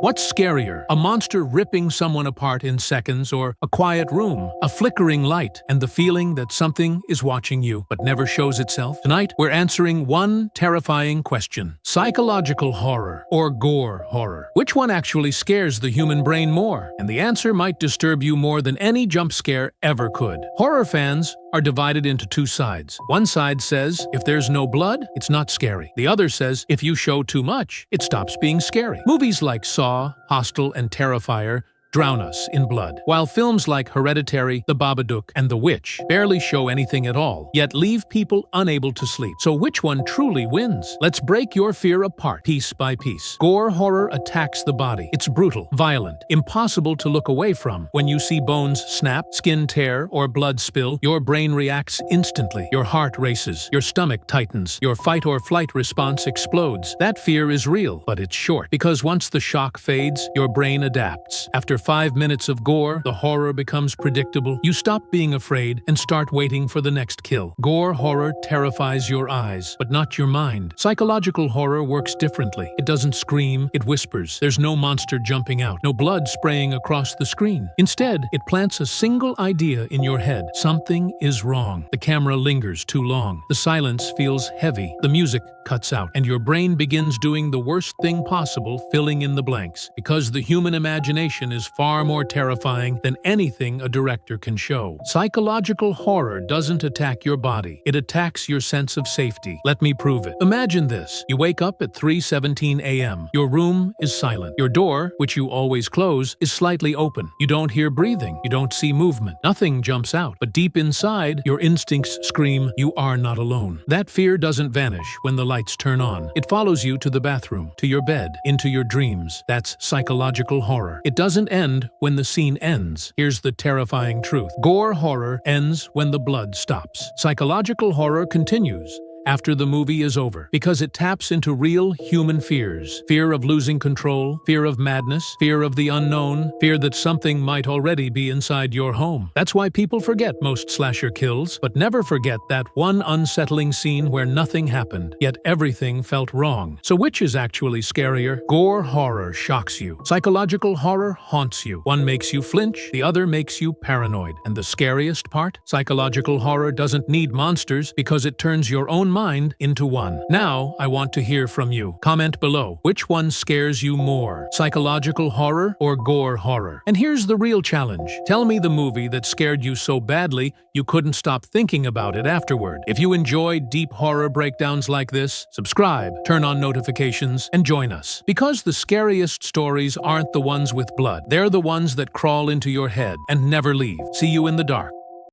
What's scarier? A monster ripping someone apart in seconds, or a quiet room, a flickering light, and the feeling that something is watching you but never shows itself? Tonight, we're answering one terrifying question. Psychological horror or gore horror? Which one actually scares the human brain more? And the answer might disturb you more than any jump scare ever could. Horror fans are divided into two sides. One side says, if there's no blood, it's not scary. The other says, if you show too much, it stops being scary. Movies like Saw, Hostel, and Terrifier drown us in blood, while films like Hereditary, The Babadook, and The Witch barely show anything at all, yet leave people unable to sleep. So which one truly wins? Let's break your fear apart, piece by piece. Gore horror attacks the body. It's brutal, violent, impossible to look away from. When you see bones snap, skin tear, or blood spill, your brain reacts instantly. Your heart races, your stomach tightens, your fight or flight response explodes. That fear is real, but it's short, because once the shock fades, your brain adapts. After 5 minutes of gore, the horror becomes predictable. You stop being afraid and start waiting for the next kill. Gore horror terrifies your eyes, but not your mind. Psychological horror works differently. It doesn't scream, it whispers. There's no monster jumping out, no blood spraying across the screen. Instead, it plants a single idea in your head. Something is wrong. The camera lingers too long. The silence feels heavy. The music cuts out, and your brain begins doing the worst thing possible, filling in the blanks. Because the human imagination is far more terrifying than anything a director can show. Psychological horror doesn't attack your body. It attacks your sense of safety. Let me prove it. Imagine this. You wake up at 3:17 a.m. Your room is silent. Your door, which you always close, is slightly open. You don't hear breathing. You don't see movement. Nothing jumps out. But deep inside, your instincts scream, you are not alone. That fear doesn't vanish when the lights turn on. It follows you to the bathroom, to your bed, into your dreams. That's psychological horror. It doesn't end when the scene ends. Here's the terrifying truth. Gore horror ends when the blood stops. Psychological horror continues after the movie is over, because it taps into real human fears. Fear of losing control, fear of madness, fear of the unknown, fear that something might already be inside your home. That's why people forget most slasher kills, but never forget that one unsettling scene where nothing happened, yet everything felt wrong. So which is actually scarier? Gore horror shocks you. Psychological horror haunts you. One makes you flinch, the other makes you paranoid. And the scariest part? Psychological horror doesn't need monsters, because it turns your own mind into one. Now, I want to hear from you. Comment below. Which one scares you more? Psychological horror or gore horror? And here's the real challenge. Tell me the movie that scared you so badly you couldn't stop thinking about it afterward. If you enjoy deep horror breakdowns like this, subscribe, turn on notifications, and join us. Because the scariest stories aren't the ones with blood. They're the ones that crawl into your head and never leave. See you in the dark.